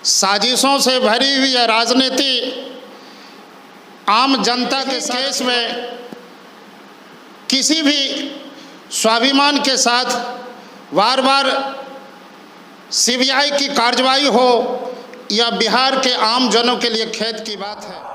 साजिशों से भरी हुई है राजनीति आम जनता के केस में किसी भी स्वाभिमान के साथ बार बार सीबीआई की कार्रवाई हो यह बिहार के आम जनों के लिए खेद की बात है।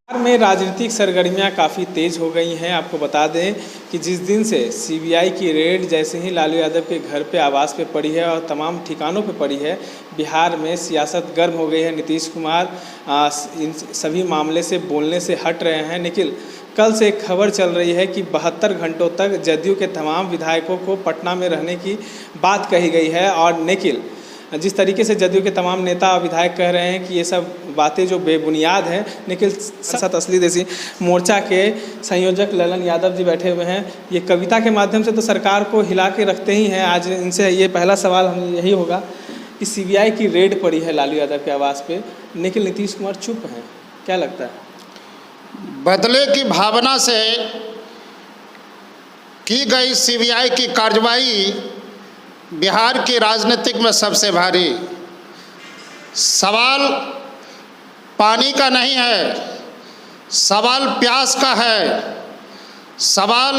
बिहार में राजनीतिक सरगर्मियां काफ़ी तेज़ हो गई हैं। आपको बता दें कि जिस दिन से सीबीआई की रेड जैसे ही लालू यादव के घर पे आवास पे पड़ी है और तमाम ठिकानों पे पड़ी है, बिहार में सियासत गर्म हो गई है। नीतीश कुमार इन सभी मामले से बोलने से हट रहे हैं। लेकिन कल से एक खबर चल रही है कि 72 घंटों तक जदयू के तमाम विधायकों को पटना में रहने की बात कही गई है। और निखिल जिस तरीके से जदयू के तमाम नेता और विधायक कह रहे हैं कि ये सब बातें जो बेबुनियाद हैं, निखिल साथ असली देसी मोर्चा के संयोजक ललन यादव जी बैठे हुए हैं। ये कविता के माध्यम से तो सरकार को हिला के रखते ही हैं। आज इनसे ये पहला सवाल हम यही होगा कि सीबीआई की रेड पड़ी है लालू यादव के आवास पे, निखिल नीतीश कुमार चुप हैं, क्या लगता है? बदले की भावना से की गई सीबीआई की कार्रवाई बिहार की राजनीतिक में सबसे भारी। सवाल पानी का नहीं है, सवाल प्यास का है। सवाल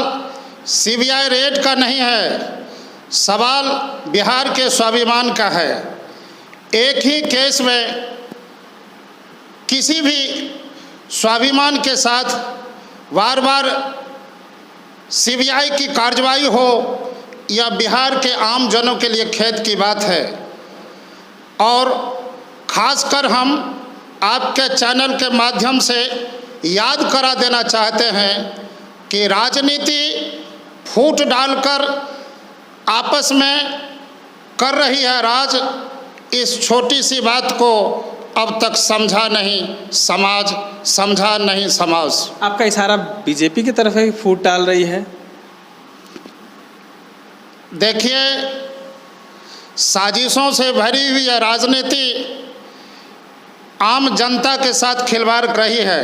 सीबीआई रेड का नहीं है, सवाल बिहार के स्वाभिमान का है। एक ही केस में किसी भी स्वाभिमान के साथ बार बार सीबीआई की कार्रवाई हो यह बिहार के आम जनों के लिए खेद की बात है। और ख़ासकर हम आपके चैनल के माध्यम से याद करा देना चाहते हैं कि राजनीति फूट डालकर आपस में कर रही है राज। इस छोटी सी बात को अब तक समझा नहीं समाज, समझा नहीं समाज। आपका इशारा बीजेपी की तरफ है, फूट डाल रही है? देखिए, साजिशों से भरी हुई है राजनीति आम जनता के साथ खिलवाड़ कर रही है।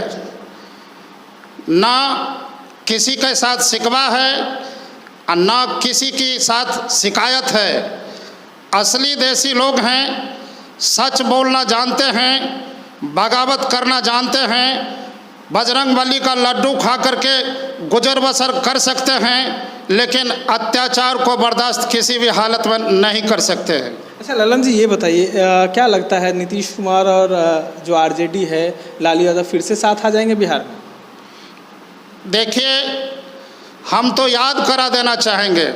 ना किसी के साथ शिकवा है और ना किसी के साथ शिकायत है। असली देसी लोग हैं, सच बोलना जानते हैं, बगावत करना जानते हैं, बजरंगबली का लड्डू खा करके गुजर बसर कर सकते हैं, लेकिन अत्याचार को बर्दाश्त किसी भी हालत में नहीं कर सकते हैं। अच्छा ललन जी, ये बताइए क्या लगता है नीतीश कुमार और जो आरजेडी है लालू यादव फिर से साथ आ जाएंगे बिहार में? देखिए, हम तो याद करा देना चाहेंगे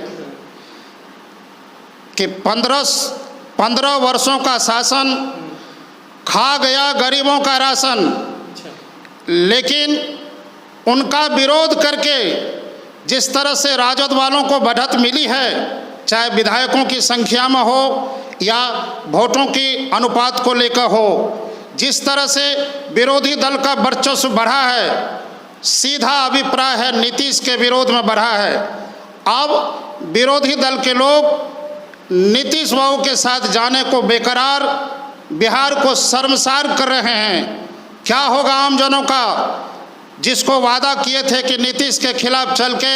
कि 15 वर्षों का शासन खा गया गरीबों का राशन। लेकिन उनका विरोध करके जिस तरह से राजद वालों को बढ़त मिली है, चाहे विधायकों की संख्या में हो या वोटों की अनुपात को लेकर हो, जिस तरह से विरोधी दल का वर्चस्व बढ़ा है, सीधा अभिप्राय है नीतीश के विरोध में बढ़ा है। अब विरोधी दल के लोग नीतीश बाबू के साथ जाने को बेकरार, बिहार को शर्मसार कर रहे हैं। क्या होगा आम जनों का? जिसको वादा किए थे कि नीतीश के खिलाफ चल के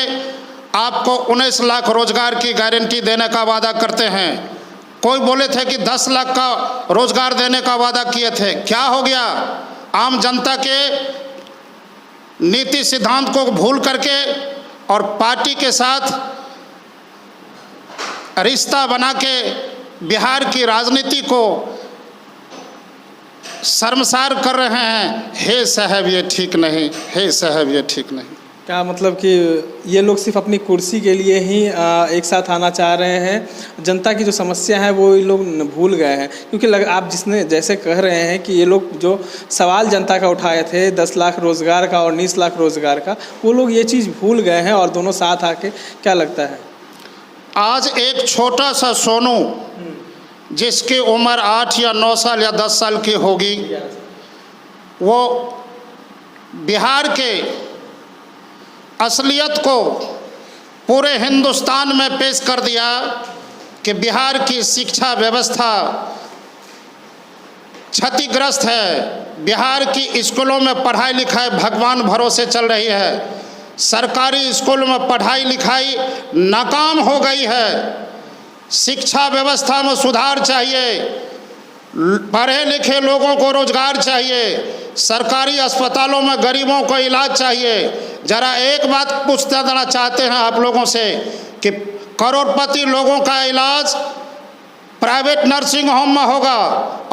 आपको 19 लाख रोजगार की गारंटी देने का वादा करते हैं, कोई बोले थे कि 10 लाख का रोजगार देने का वादा किए थे। क्या हो गया? आम जनता के नीति सिद्धांत को भूल करके और पार्टी के साथ रिश्ता बना के बिहार की राजनीति को शर्मसार कर रहे हैं। हे साहब ये ठीक नहीं, हे साहब ये ठीक नहीं। क्या मतलब कि ये लोग सिर्फ अपनी कुर्सी के लिए ही एक साथ आना चाह रहे हैं? जनता की जो समस्या है वो ये लोग भूल गए हैं। क्योंकि आप जैसे कह रहे हैं कि ये लोग जो सवाल जनता का उठाए थे 10 लाख रोज़गार का और 19 लाख रोज़गार का, वो लोग ये चीज़ भूल गए हैं और दोनों साथ आके, क्या लगता है? आज एक छोटा सा सोनू जिसकी उम्र 8 या 9 साल या 10 साल की होगी, वो बिहार के असलियत को पूरे हिंदुस्तान में पेश कर दिया कि बिहार की शिक्षा व्यवस्था क्षतिग्रस्त है। बिहार की स्कूलों में पढ़ाई लिखाई भगवान भरोसे चल रही है। सरकारी स्कूल में पढ़ाई लिखाई नाकाम हो गई है। शिक्षा व्यवस्था में सुधार चाहिए, पढ़े लिखे लोगों को रोजगार चाहिए, सरकारी अस्पतालों में गरीबों को इलाज चाहिए। जरा एक बात पूछते देना चाहते हैं आप लोगों से कि करोड़पति लोगों का इलाज प्राइवेट नर्सिंग होम में होगा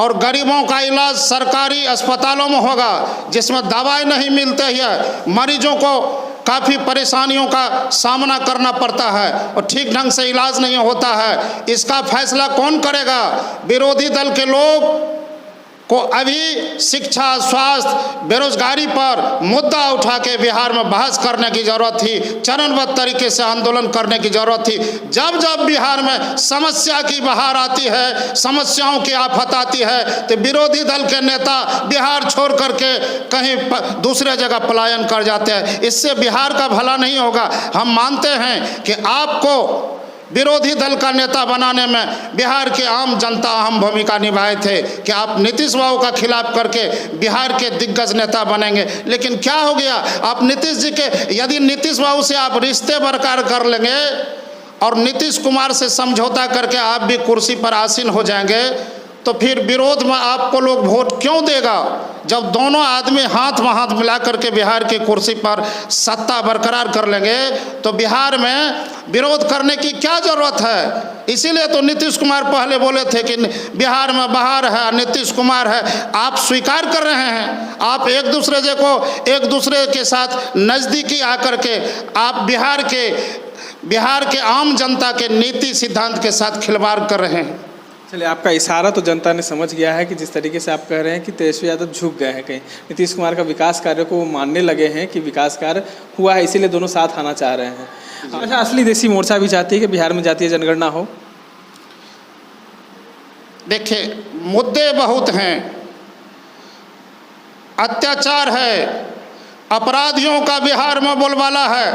और गरीबों का इलाज सरकारी अस्पतालों में होगा, जिसमें दवाई नहीं मिलते हैं, मरीजों को काफ़ी परेशानियों का सामना करना पड़ता है और ठीक ढंग से इलाज नहीं होता है। इसका फैसला कौन करेगा? विरोधी दल के लोग को अभी शिक्षा, स्वास्थ्य, बेरोजगारी पर मुद्दा उठा के बिहार में बहस करने की ज़रूरत थी, चरणबद्ध तरीके से आंदोलन करने की ज़रूरत थी। जब जब बिहार में समस्या की बहार आती है, समस्याओं की आफत आती है, तो विरोधी दल के नेता बिहार छोड़ करके कहीं दूसरे जगह पलायन कर जाते हैं। इससे बिहार का भला नहीं होगा। हम मानते हैं कि आपको विरोधी दल का नेता बनाने में बिहार की आम जनता अहम भूमिका निभाए थे कि आप नीतीश बाबू का खिलाफ करके बिहार के दिग्गज नेता बनेंगे। लेकिन क्या हो गया? आप नीतीश जी के, यदि नीतीश बाबू से आप रिश्ते बरकरार कर लेंगे और नीतीश कुमार से समझौता करके आप भी कुर्सी पर आसीन हो जाएंगे, तो फिर विरोध में आपको लोग वोट क्यों देगा? जब दोनों आदमी हाथ में हाथ मिला करके बिहार की कुर्सी पर सत्ता बरकरार कर लेंगे तो बिहार में विरोध करने की क्या ज़रूरत है? इसीलिए तो नीतीश कुमार पहले बोले थे कि बिहार में बहार है, नीतीश कुमार है। आप स्वीकार कर रहे हैं, आप एक दूसरे के साथ नज़दीकी आकर के आप बिहार के आम जनता के नीति सिद्धांत के साथ खिलवाड़ कर रहे हैं। चलिए, आपका इशारा तो जनता ने समझ गया है कि जिस तरीके से आप कह रहे हैं कि तेजस्वी यादव झुक गए हैं, कहीं नीतीश कुमार का विकास कार्य को वो मानने लगे हैं कि विकास कार्य हुआ है, इसीलिए दोनों साथ आना चाह रहे हैं। अच्छा, असली देसी मोर्चा भी चाहती है कि बिहार में जातीय जनगणना हो? देखिए, मुद्दे बहुत हैं, अत्याचार है, अपराधियों का बिहार में बोलबाला है,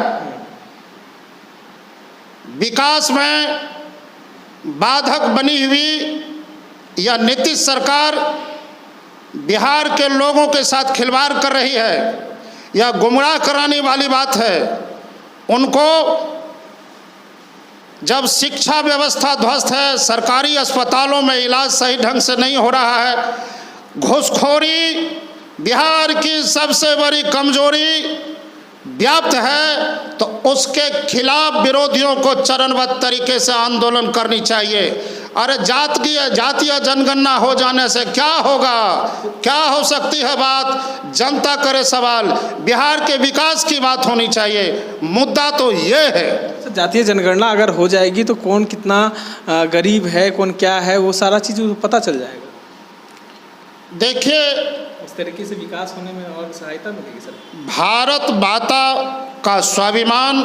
विकास में बाधक बनी हुई यह नीतीश सरकार बिहार के लोगों के साथ खिलवाड़ कर रही है। यह गुमराह कराने वाली बात है। उनको जब शिक्षा व्यवस्था ध्वस्त है, सरकारी अस्पतालों में इलाज सही ढंग से नहीं हो रहा है, घूसखोरी बिहार की सबसे बड़ी कमजोरी व्याप्त है, तो उसके खिलाफ विरोधियों को चरणबद्ध तरीके से आंदोलन करनी चाहिए। अरे जातीय जनगणना हो जाने से क्या होगा? क्या हो सकती है बात? जनता करे सवाल। बिहार के विकास की बात होनी चाहिए। मुद्दा तो ये है। जातीय जनगणना अगर हो जाएगी तो कौन कितना गरीब है, कौन क्या है, वो सारा चीज़ पता चल जाएगा। देखिए, इस तरीके से विकास होने में और सहायता मिलेगी सर। भारत माता का स्वाभिमान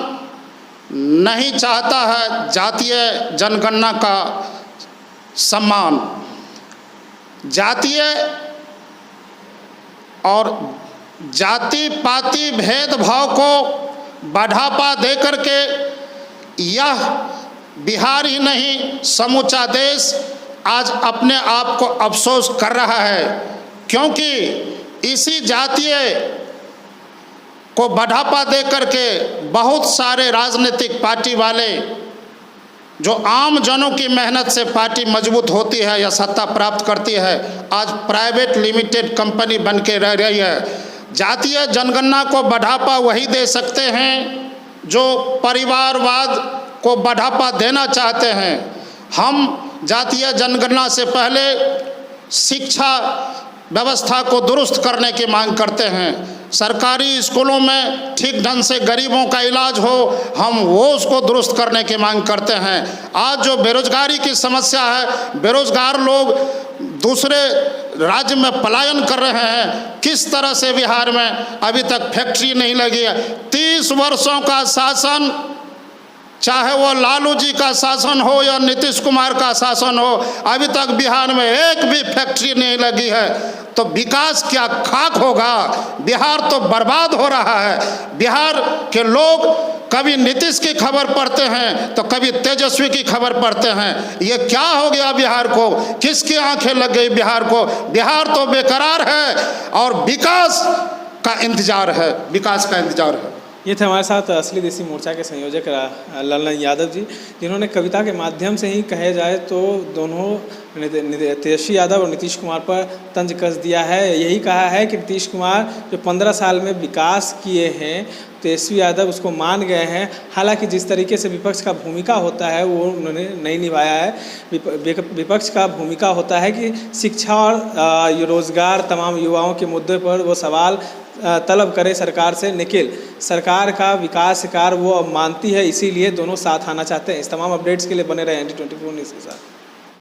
नहीं चाहता है जातीय जनगणना का सम्मान। जातीय और जाति पाति भेदभाव को बढ़ावा दे करके यह बिहार ही नहीं समूचा देश आज अपने आप को अफसोस कर रहा है, क्योंकि इसी जातीय को बढ़ावा दे करके बहुत सारे राजनीतिक पार्टी वाले, जो आम जनों की मेहनत से पार्टी मजबूत होती है या सत्ता प्राप्त करती है, आज प्राइवेट लिमिटेड कंपनी बन के रह रही है। जातीय जनगणना को बढ़ावा वही दे सकते हैं जो परिवारवाद को बढ़ावा देना चाहते हैं। हम जातीय जनगणना से पहले शिक्षा व्यवस्था को दुरुस्त करने की मांग करते हैं। सरकारी स्कूलों में ठीक ढंग से गरीबों का इलाज हो, हम वो उसको दुरुस्त करने की मांग करते हैं। आज जो बेरोजगारी की समस्या है, बेरोजगार लोग दूसरे राज्य में पलायन कर रहे हैं। किस तरह से बिहार में अभी तक फैक्ट्री नहीं लगी है? 30 वर्षों का शासन, चाहे वो लालू जी का शासन हो या नीतीश कुमार का शासन हो, अभी तक बिहार में एक भी फैक्ट्री नहीं लगी है। तो विकास क्या खाक होगा? बिहार तो बर्बाद हो रहा है। बिहार के लोग कभी नीतीश की खबर पढ़ते हैं तो कभी तेजस्वी की खबर पढ़ते हैं। ये क्या हो गया बिहार को? किसकी आंखें लग गई बिहार को? बिहार तो बेकरार है और विकास का इंतजार है, विकास का इंतजार है। ये थे हमारे साथ असली देसी मोर्चा के संयोजक ललन यादव जी, जिन्होंने कविता के माध्यम से ही कहे जाए तो दोनों तेजस्वी यादव और नीतीश कुमार पर तंज कस दिया है। यही कहा है कि नीतीश कुमार जो 15 साल में विकास किए हैं, तेजस्वी यादव उसको मान गए हैं। हालांकि जिस तरीके से विपक्ष का भूमिका होता है वो उन्होंने नहीं निभाया है। विपक्ष का भूमिका होता है कि शिक्षा और रोज़गार तमाम युवाओं के मुद्दे पर वो सवाल तलब करे सरकार से, निखिल सरकार का विकास कार्य वो अब मानती है, इसीलिए दोनों साथ आना चाहते हैं। इस तमाम अपडेट्स के लिए बने रहे ND24 न्यूज़ के साथ।